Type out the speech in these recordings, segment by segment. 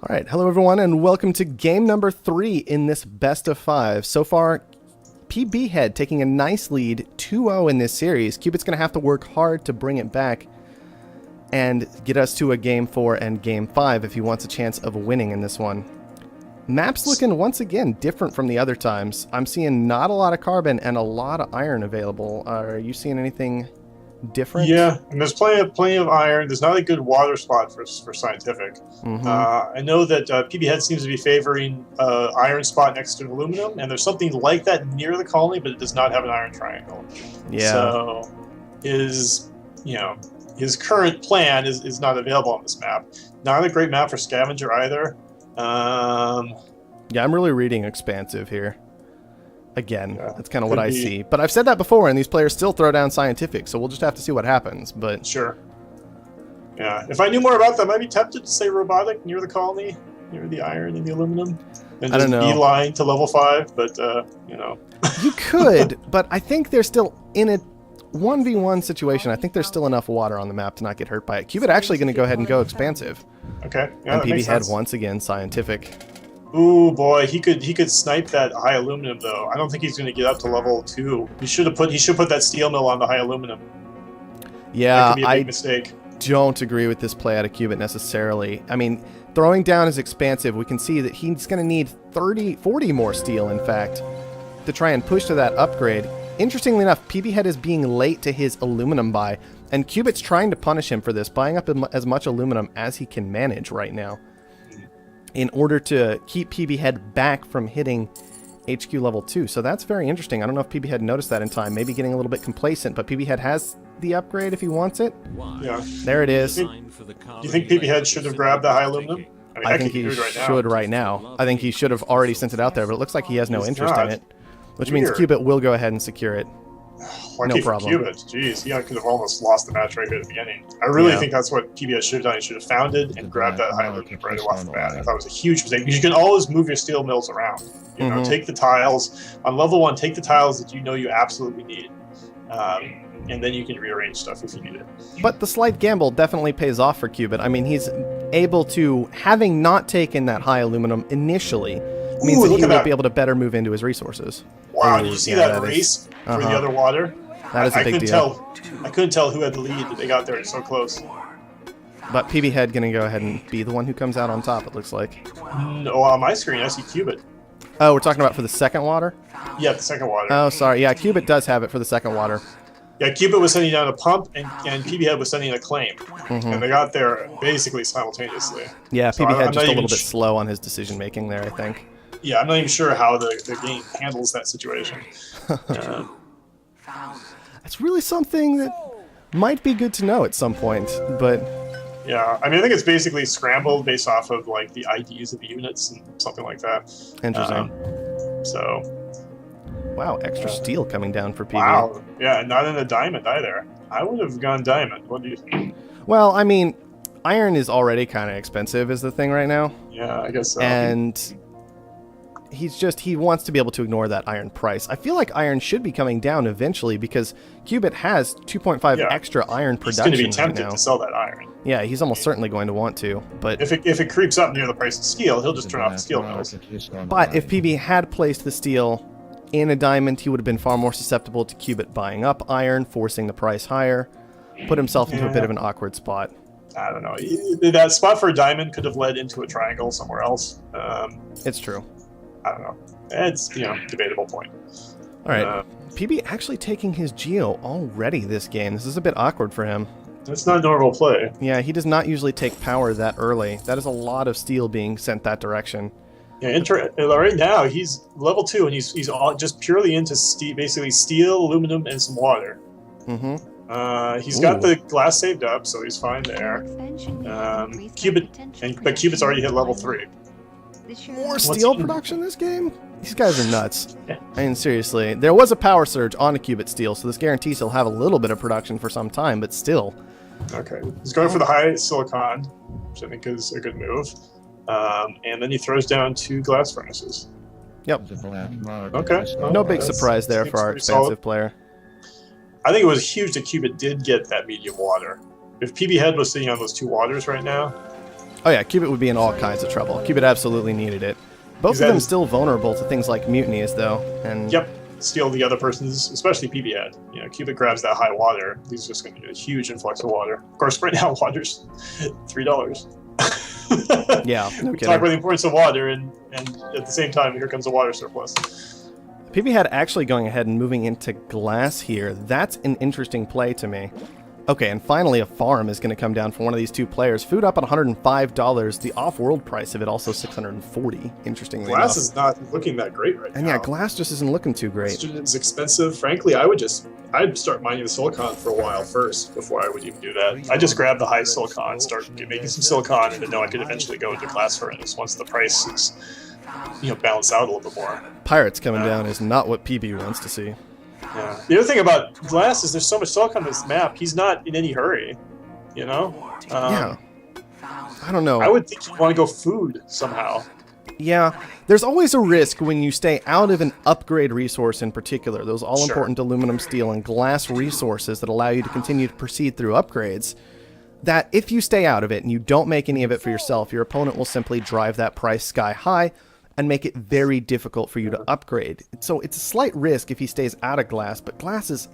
All right, hello everyone, and welcome to game number 3 in this best of 5. So far, Pbhead taking a nice lead, 2-0 in this series. Cubit's going to have to work hard to bring it back and get us to a game 4 and game 5 if he wants a chance of winning in this one. Map's looking once again different from the other times. I'm seeing not a lot of carbon and a lot of iron available. Are you seeing anything different? Yeah, and there's plenty of iron. There's not a good water spot for scientific. I know that Pbhead seems to be favoring iron spot next to aluminum, and there's something like that near the colony, but it does not have an iron triangle. Yeah. So his current plan is not available on this map. Not a great map for scavenger either. Yeah, I'm really reading expansive here. Again, yeah, that's kind of what I see. But I've said that before, and these players still throw down scientific, so we'll just have to see what happens. But sure. Yeah, if I knew more about that, I might be tempted to say robotic near the colony, near the iron and the aluminum, and just beeline to level 5. But you know, you could. But I think they're still in a 1v1 situation. I think there's still enough water on the map to not get hurt by it. Cubit actually going to go ahead and go expansive. Okay. Yeah, and Pbhead once again scientific. Ooh boy, he could snipe that high aluminum though. I don't think he's going to get up to level 2. He should put that steel mill on the high aluminum. Yeah, that could be a big mistake. Don't agree with this play out of Cubit necessarily. I mean, throwing down is expansive. We can see that he's going to need 40 more steel, in fact, to try and push to that upgrade. Interestingly enough, Pbhead is being late to his aluminum buy, and Cubit's trying to punish him for this, buying up as much aluminum as he can manage right now, in order to keep Pbhead back from hitting HQ level 2. So that's very interesting. I don't know if Pbhead noticed that in time. Maybe getting a little bit complacent, but Pbhead has the upgrade if he wants it. Yeah. There it is. Do you think Pbhead should have grabbed the high aluminum? I think he should right now. I think he should have already sent it out there, but it looks like he has no interest in it, which means Cubit will go ahead and secure it. No problem. Cubit. Jeez, he could have almost lost the match right here at the beginning. I really think that's what Pbhead should have done. He should have founded and grabbed that high aluminum right off the bat. I thought it was a huge mistake, because you can always move your steel mills around. You know, take the tiles on level 1. Take the tiles that you know you absolutely need, and then you can rearrange stuff if you need it. But the slight gamble definitely pays off for Cubit. I mean, he's able to, having not taken that high aluminum initially, means that he will be able to better move into his resources. Wow, did you see that race for the other water? That is a big deal. I couldn't tell who had the lead, but they got there so close. But Pbhead going to go ahead and be the one who comes out on top, it looks like. No, on my screen, I see Cubit. Oh, we're talking about for the second water? Yeah, the second water. Oh, sorry. Yeah, Cubit does have it for the second water. Yeah, Cubit was sending down a pump, and Pbhead was sending a claim. And they got there basically simultaneously. Yeah, so Pbhead just a little bit slow on his decision-making there, I think. Yeah, I'm not even sure how the game handles that situation. That's really something that might be good to know at some point, but... Yeah, I mean, I think it's basically scrambled based off of, like, the IDs of the units and something like that. Interesting. Wow, extra steel coming down for Pbhead. Wow, yeah, not in a diamond either. I would have gone diamond. What do you think? Well, I mean, iron is already kind of expensive is the thing right now. Yeah, I guess so. And... he wants to be able to ignore that iron price. I feel like iron should be coming down eventually, because Cubit has 2.5 extra iron production. He's going to be tempted to sell that iron. Yeah, he's almost certainly going to want to. But if it creeps up near the price of steel, he'll just turn off the steel mills. But if Pb had placed the steel in a diamond, he would have been far more susceptible to Cubit buying up iron, forcing the price higher, put himself into a bit of an awkward spot. I don't know. That spot for a diamond could have led into a triangle somewhere else. It's true. I don't know. It's, debatable point. All right. Pb actually taking his Geo already this game. This is a bit awkward for him. That's not normal play. Yeah, he does not usually take power that early. That is a lot of steel being sent that direction. Yeah, right now he's level 2, and he's all just purely into basically steel, aluminum, and some water. He's got the glass saved up, so he's fine there. But Cubit's already hit level 3. More steel production this game? These guys are nuts. I mean, seriously. There was a power surge on a Cubit steel, so this guarantees he'll have a little bit of production for some time, but still. Okay. He's going for the high silicon, which I think is a good move. And then he throws down 2 glass furnaces. Yep. Okay. No big surprise there for our expansive player. I think it was huge that Cubit did get that medium water. If Pbhead was sitting on those 2 waters right now, Oh yeah, Cubit would be in all kinds of trouble. Cubit absolutely needed it. Both of them still vulnerable to things like mutinies, though. And yep, steal the other person's, especially Pbhead. You know, Cubit grabs that high water. He's just going to get a huge influx of water. Of course, right now water's $3. Yeah, no kidding. Talk about the importance of water, and at the same time, here comes a water surplus. Pbhead actually going ahead and moving into glass here. That's an interesting play to me. Okay, and finally a farm is going to come down for one of these two players. Food up at $105. The off-world price of it also $640. Interestingly enough. Glass is not looking that great right now. And yeah, glass just isn't looking too great. It's expensive. Frankly, I'd start mining the silicon for a while first before I would even do that. I just grab the high silicon, start making some silicon, and then know I could eventually go into glass furnace once the price is, balance out a little bit more. Pirates coming down is not what PB wants to see. Yeah. The other thing about glass is there's so much silicon on this map. He's not in any hurry, yeah. I don't know. I would think you'd want to go food somehow. Yeah. There's always a risk when you stay out of an upgrade resource in particular. Those all-important aluminum, steel, and glass resources that allow you to continue to proceed through upgrades. That if you stay out of it and you don't make any of it for yourself, your opponent will simply drive that price sky high and make it very difficult for you to upgrade. So it's a slight risk if he stays out of glass, but glass is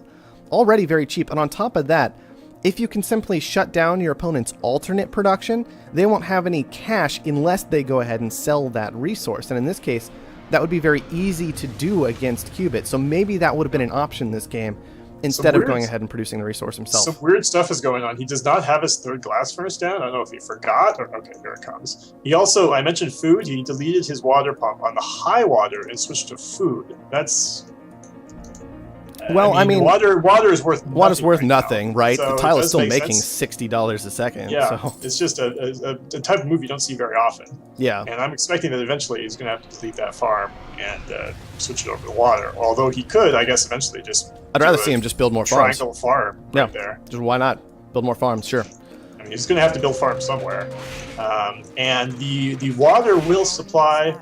already very cheap. And on top of that, if you can simply shut down your opponent's alternate production, they won't have any cash unless they go ahead and sell that resource. And in this case, that would be very easy to do against Cubit. So maybe that would have been an option this game, instead of going ahead and producing the resource himself. Some weird stuff is going on. He does not have his third glass furnace down. I don't know if he forgot or... Okay, here it comes. He also, I mentioned food. He deleted his water pump on the high water and switched to food. That's... Well, I mean, water is worth nothing. Water's worth nothing, right? So the tile is still making $60 a second. Yeah, so. It's just a type of move you don't see very often. Yeah. And I'm expecting that eventually he's going to have to delete that farm and switch it over to water. Although he could, I guess, eventually just... I'd rather see him just build more farms. Triangle farm right there. Just why not? Build more farms, sure. I mean, he's going to have to build farms somewhere. And the water will supply...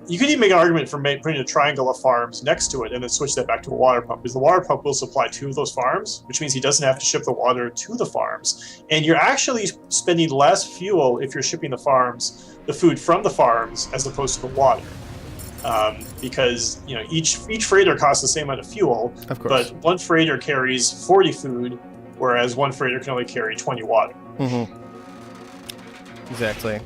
You could even make an argument for putting a triangle of farms next to it and then switch that back to a water pump, because the water pump will supply 2 of those farms, which means he doesn't have to ship the water to the farms. And you're actually spending less fuel if you're shipping the food from the farms as opposed to the water. Because each freighter costs the same amount of fuel, of course, but one freighter carries 40 food, whereas one freighter can only carry 20 water. Mm-hmm. Exactly.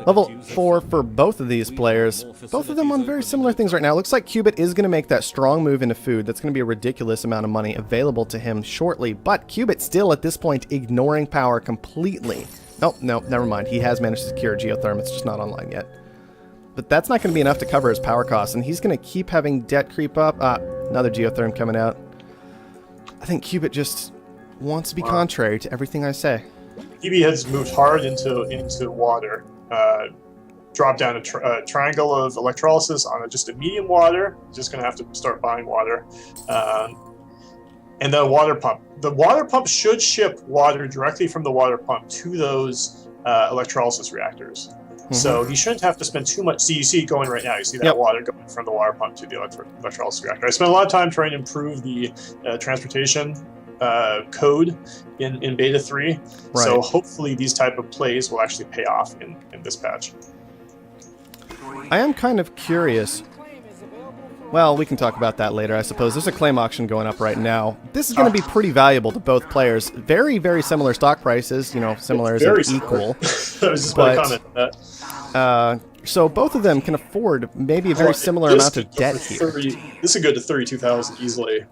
Level 4 for both of these players. Both of them on very similar things right now. Looks like Cubit is going to make that strong move into food. That's going to be a ridiculous amount of money available to him shortly. But Cubit still at this point ignoring power completely. Oh, no, never mind. He has managed to secure geotherm. It's just not online yet. But that's not going to be enough to cover his power costs. And he's going to keep having debt creep up. Another geotherm coming out. I think Cubit just wants to be contrary to everything I say. Pbhead has moved hard into water. Drop down a triangle of electrolysis on just a medium water. Just going to have to start buying water. And the water pump. The water pump should ship water directly from the water pump to those electrolysis reactors. Mm-hmm. So he shouldn't have to spend too much. See, you see it going right now. You see that water going from the water pump to the electrolysis reactor. I spent a lot of time trying to improve the transportation code in beta 3. Right. So hopefully these type of plays will actually pay off in this patch. I am kind of curious. Well, we can talk about that later, I suppose. There's a claim auction going up right now. This is going to be pretty valuable to both players. Very, very similar stock prices, similar as in equal. I was just going to comment on that. So both of them can afford maybe a very similar amount of debt here. This would go to 32,000 easily.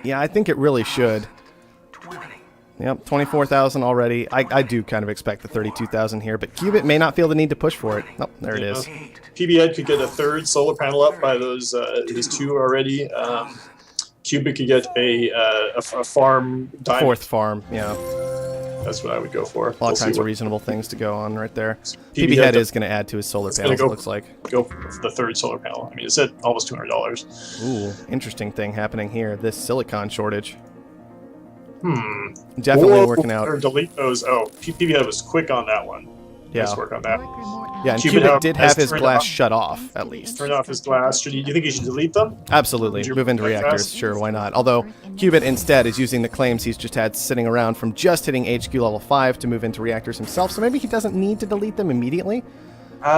Yeah, I think it really should. Yep, 24,000 already. I do kind of expect the 32,000 here, but Cubit may not feel the need to push for it. Oh, there it is. Pbhead could get a third solar panel up by those his 2 already. Cubit could get a farm diamond. 4th farm, yeah. That's what I would go for. All kinds of reasonable things to go on right there. Pbhead is going to add to his solar panels, it looks like. Go for the 3rd solar panel. I mean, it's at almost $200. Ooh, interesting thing happening here. This silicon shortage. Definitely working out. Or delete those. Oh, Pbhead was quick on that one. Yeah. Nice work on that. Yeah, and Cubit Cubit did have his glass off. shut off, at least. Turn off his glass. Do you think you should delete them? Absolutely. Move into reactors. Sure, why not? Although, Cubit instead is using the claims he's just had sitting around from just hitting HQ level 5 to move into reactors himself, so maybe he doesn't need to delete them immediately.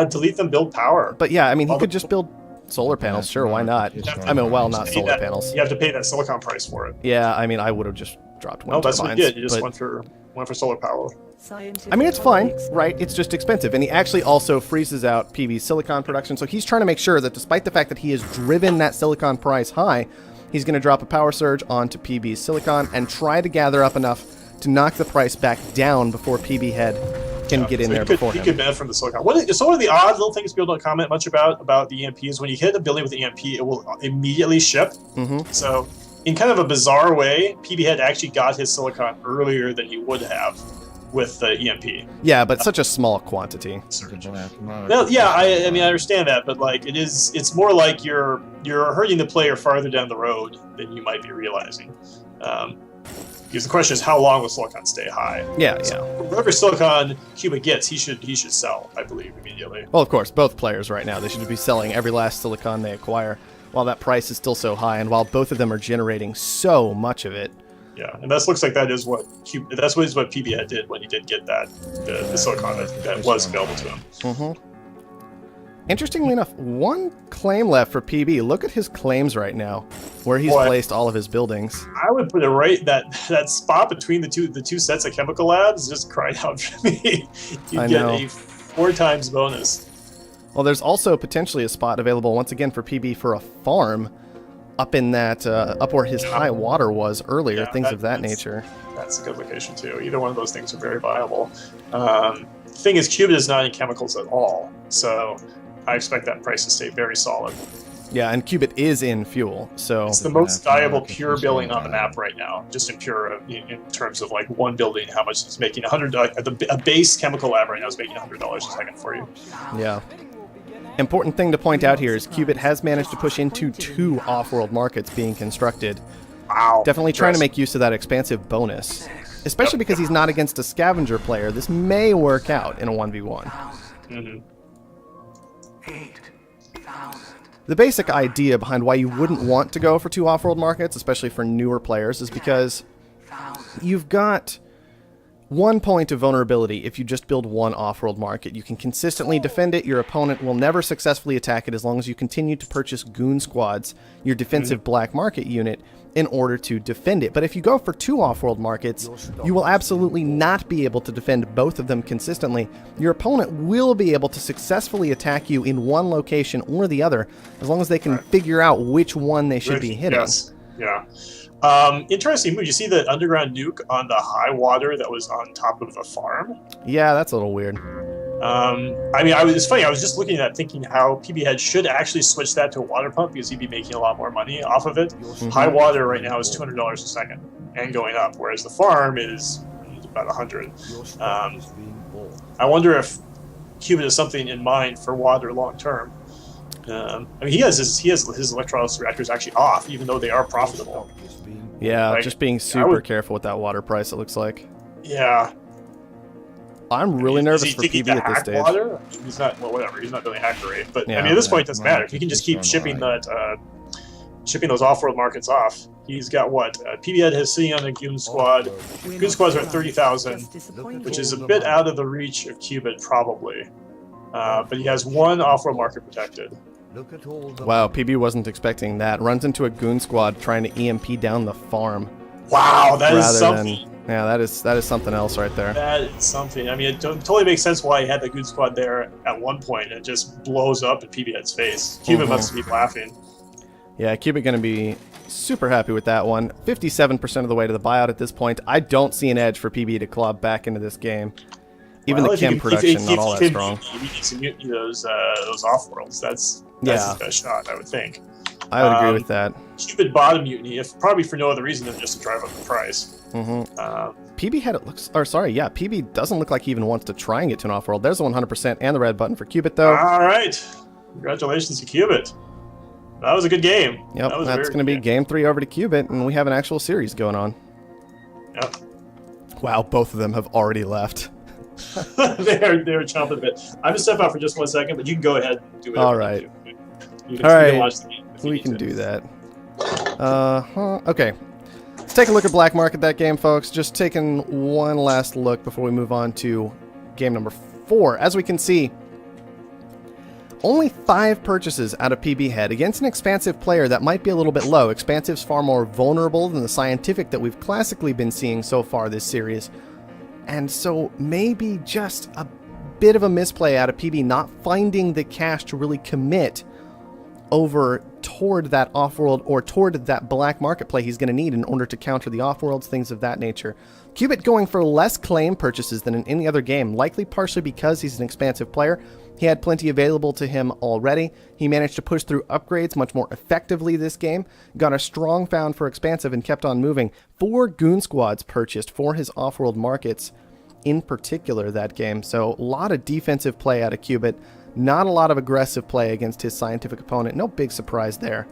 Delete them, build power. But yeah, I mean, he could just build solar panels. Sure, why not? I mean, well, not solar panels. You have to pay that silicon price for it. Yeah, I mean, I would have just dropped one. No, that's what you did. You just went for solar power. I mean, it's fine, right? It's just expensive. And he actually also freezes out PB's silicon production. So he's trying to make sure that despite the fact that he has driven that silicon price high, he's going to drop a power surge onto PB's silicon and try to gather up enough to knock the price back down before Pbhead can get in there before him. He could benefit from the silicon. One of the odd little things people don't comment much about the EMP is when you hit a building with the EMP, it will immediately ship. Mm-hmm. So in kind of a bizarre way, Pbhead actually got his silicon earlier than he would have with the EMP. Yeah, but such a small quantity. Well, yeah, I mean, I understand that, but like, it's more like you're hurting the player farther down the road than you might be realizing. Because the question is, how long will silicon stay high? Yeah, so whatever silicon Cubit gets, he should sell, I believe, immediately. Well, of course, both players right now, they should be selling every last silicon they acquire while that price is still so high, and while both of them are generating so much of it. Yeah, and that looks like that is what Pbhead did when he did get that the silicon that was available to him. Mm-hmm. Interestingly enough, one claim left for PB. Look at his claims right now, where he's placed all of his buildings. I would put it right that spot between the two sets of chemical labs just cried out for me. You get a 4 times bonus. Well, there's also potentially a spot available once again for PB for a farm up in that up where his high water was earlier, things of that nature. That's a good location too. Either one of those things are very viable. The thing is, Cubit is not in chemicals at all, so I expect that price to stay very solid. Yeah, and Cubit is in fuel, so it's the most valuable pure building on the map right now. Just in pure, in terms of like one building, how much it's making. A base chemical lab right now is making $100 a second for you. Yeah. Important thing to point out here is Cubit has managed to push into 2 off-world markets being constructed. Wow. Definitely trying to make use of that expansive bonus. Especially because he's not against a scavenger player. This may work out in a 1v1. Mm-hmm. The basic idea behind why you wouldn't want to go for 2 off-world markets, especially for newer players, is because you've got 1 point of vulnerability if you just build 1 off-world market. You can consistently defend it. Your opponent will never successfully attack it as long as you continue to purchase Goon Squads, your defensive black market unit, in order to defend it. But if you go for 2 off-world markets, you will absolutely not be able to defend both of them consistently. Your opponent will be able to successfully attack you in one location or the other, as long as they can figure out which one they should be hitting. Yes. Yeah. Interesting move. You see the underground nuke on the high water that was on top of a farm? Yeah, that's a little weird. I mean, it's funny. I was just looking at that, thinking how Pbhead should actually switch that to a water pump because he'd be making a lot more money off of it. Mm-hmm. High water right now is $200 a second and going up, whereas the farm is about 100. I wonder if Cubit has something in mind for water long term. I mean, he has his electrolysis reactors actually off, even though they are profitable. Yeah, like, just being super careful with that water price, it looks like. Yeah. I'm really nervous for PB at this stage. Water? He's not, well, whatever. He's not really hacker rate. But, I mean, at this point, it doesn't matter. If he can just keep shipping shipping those off-world markets off, he's got what? Pbhead has sitting on a Goon Squad. Goon Squads are at 30,000, which is a bit out of the reach of Cubit, probably. But he has 1 off-world market protected. Wow, PB wasn't expecting that. Runs into a Goon Squad trying to EMP down the farm. Wow, that is something. Yeah, that is something else right there. That is something. I mean, it totally makes sense why he had the Goon Squad there at one point. It just blows up in Pbhead's face. Cubit must be laughing. Yeah, Cubit going to be super happy with that one. 57% of the way to the buyout at this point. I don't see an edge for PB to claw back into this game. Even the chem production, not all that strong. You need to mutiny those off-worlds. That's his best shot, I would think. I would agree with that. Cubit bought a mutiny, if probably for no other reason than just to drive up the price. PB had it looks, or sorry, yeah, PB doesn't look like he even wants to try and get to an off-world. There's the 100% and the red button for Cubit, though. All right, congratulations to Cubit. That was a good game. Yep, that's going to be game 3 over to Cubit, and we have an actual series going on. Yep. Wow, both of them have already left. They're chomping a bit. I'm gonna step out for just 1 second, but you can go ahead and do it. All right. You All right. can watch the game We can do that. Okay. Let's take a look at Black Market that game, folks. Just taking one last look before we move on to game number 4. As we can see, only 5 purchases out of Pbhead against an expansive player that might be a little bit low. Expansive's far more vulnerable than the scientific that we've classically been seeing so far this series. And so maybe just a bit of a misplay out of PB not finding the cash to really commit over toward that Offworld or toward that Black Market play he's going to need in order to counter the Offworlds, things of that nature. Cubit going for less claim purchases than in any other game, likely partially because he's an expansive player. He had plenty available to him already. He managed to push through upgrades much more effectively this game, got a strong found for expansive and kept on moving. 4 goon squads purchased for his Offworld markets in particular that game, so a lot of defensive play out of Cubit. Not a lot of aggressive play against his scientific opponent. No big surprise there.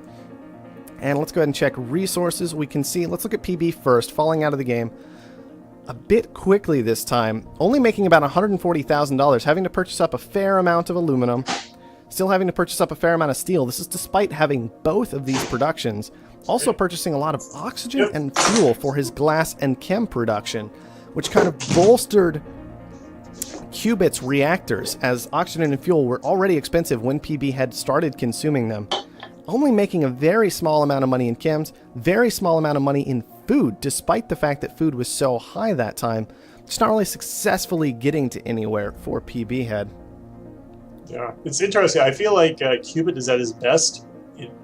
And let's go ahead and check resources. We can see, let's look at PB first, falling out of the game a bit quickly this time, only making about $140,000, having to purchase up a fair amount of aluminum, still having to purchase up a fair amount of steel. This is despite having both of these productions, also purchasing a lot of oxygen and fuel for his glass and chem production, which kind of bolstered Cubit's reactors, as oxygen and fuel were already expensive when PB had started consuming them. Only making a very small amount of money in chems, very small amount of money in food, despite the fact that food was so high that time. It's not really successfully getting to anywhere for Pbhead. Yeah, it's interesting. I feel like Cubit is at his best,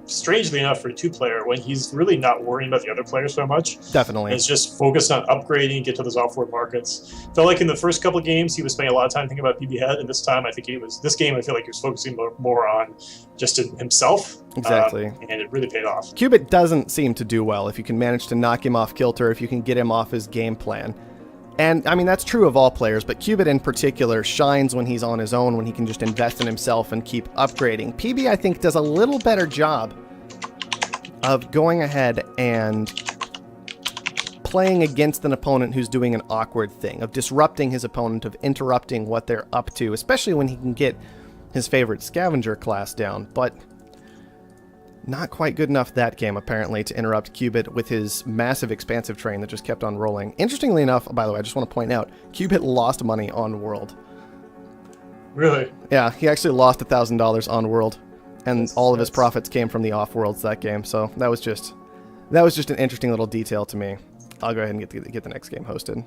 strangely enough, for a 2-player when he's really not worrying about the other players so much. Definitely. It's just focused on upgrading, get to those Offworld markets. Felt like in the first couple of games he was spending a lot of time thinking about Pbhead, and this time I think this game I feel like he was focusing more on just himself. Exactly. And it really paid off. Cubit doesn't seem to do well if you can manage to knock him off kilter, if you can get him off his game plan. And, I mean, that's true of all players, but Cubit in particular shines when he's on his own, when he can just invest in himself and keep upgrading. PB, I think, does a little better job of going ahead and playing against an opponent who's doing an awkward thing, of disrupting his opponent, of interrupting what they're up to, especially when he can get his favorite scavenger class down. But not quite good enough that game, apparently, to interrupt Cubit with his massive expansive train that just kept on rolling. Interestingly enough, by the way, I just want to point out, Cubit lost money on World. Really? Yeah, he actually lost $1,000 on World, and all of his profits came from the Offworlds that game. So that was just an interesting little detail to me. I'll go ahead and get the next game hosted.